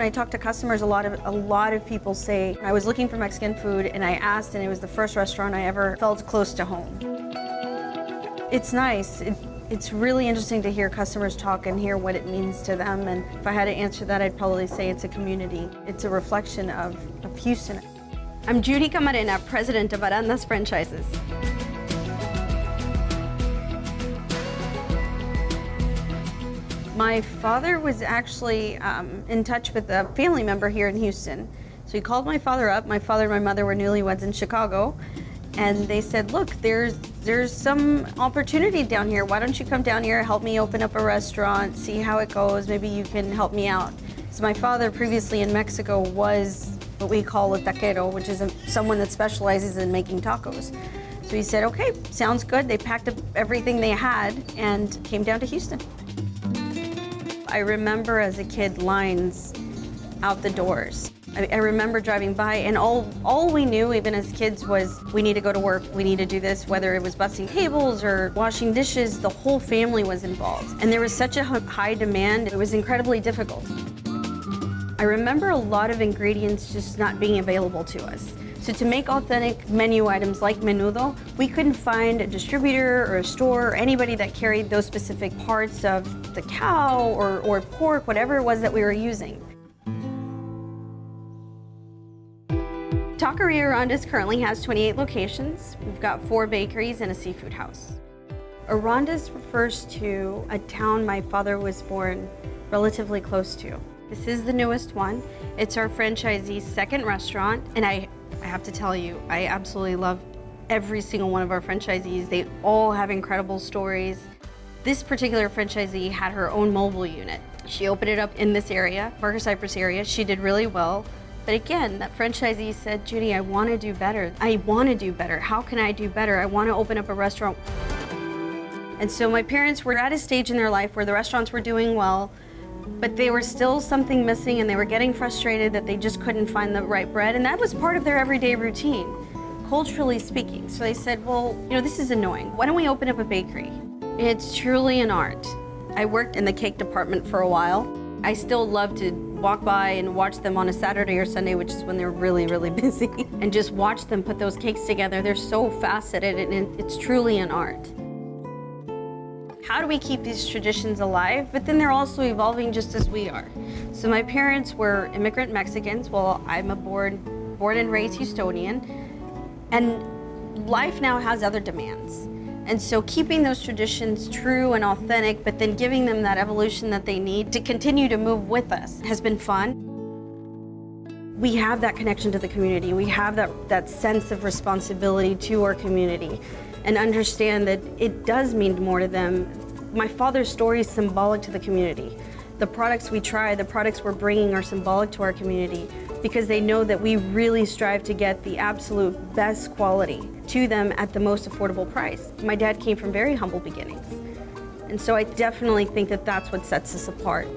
When I talk to customers, a lot of people say, I was looking for Mexican food and I asked, and it was the first restaurant I ever felt close to home. It's nice. It's really interesting to hear customers talk and hear what it means to them. And if I had to answer that, I'd probably say it's a community. It's a reflection of Houston. I'm Judy Camarena, president of Aranda's Franchises. My father was actually in touch with a family member here in Houston. So he called my father up. My father and my mother were newlyweds in Chicago. And they said, look, there's some opportunity down here. Why don't you come down here, help me open up a restaurant, see how it goes. Maybe you can help me out. So my father previously in Mexico was what we call a taquero, which is someone that specializes in making tacos. So he said, okay, sounds good. They packed up everything they had and came down to Houston. I remember as a kid lines out the doors. I remember driving by, and all we knew, even as kids, was we need to go to work, we need to do this, whether it was busting tables or washing dishes, the whole family was involved. And there was such a high demand, it was incredibly difficult. I remember a lot of ingredients just not being available to us. So to make authentic menu items like menudo, we couldn't find a distributor or a store or anybody that carried those specific parts of the cow or pork, whatever it was that we were using. Taqueria Aranda's currently has 28 locations. We've got 4 bakeries and a seafood house. Aranda's refers to a town my father was born relatively close to. This is the newest one. It's our franchisee's second restaurant, and I have to tell you, I absolutely love every single one of our franchisees. They all have incredible stories. This particular franchisee had her own mobile unit. She opened it up in this area, Parker Cypress area. She did really well. But again, that franchisee said, Judy, I want to do better. I want to do better. How can I do better? I want to open up a restaurant. And so my parents were at a stage in their life where the restaurants were doing well, but they were still something missing, and they were getting frustrated that they just couldn't find the right bread. And that was part of their everyday routine, culturally speaking. So they said, well, this is annoying. Why don't we open up a bakery? It's truly an art. I worked in the cake department for a while. I still love to walk by and watch them on a Saturday or Sunday, which is when they're really, really busy, and just watch them put those cakes together. They're so faceted, and it's truly an art. How do we keep these traditions alive? But then they're also evolving just as we are. So my parents were immigrant Mexicans. Well, I'm a born and raised Houstonian, and life now has other demands. And so keeping those traditions true and authentic, but then giving them that evolution that they need to continue to move with us has been fun. We have that connection to the community. We have that sense of responsibility to our community and understand that it does mean more to them. My father's story is symbolic to the community. The products we try, the products we're bringing are symbolic to our community because they know that we really strive to get the absolute best quality to them at the most affordable price. My dad came from very humble beginnings. And so I definitely think that that's what sets us apart.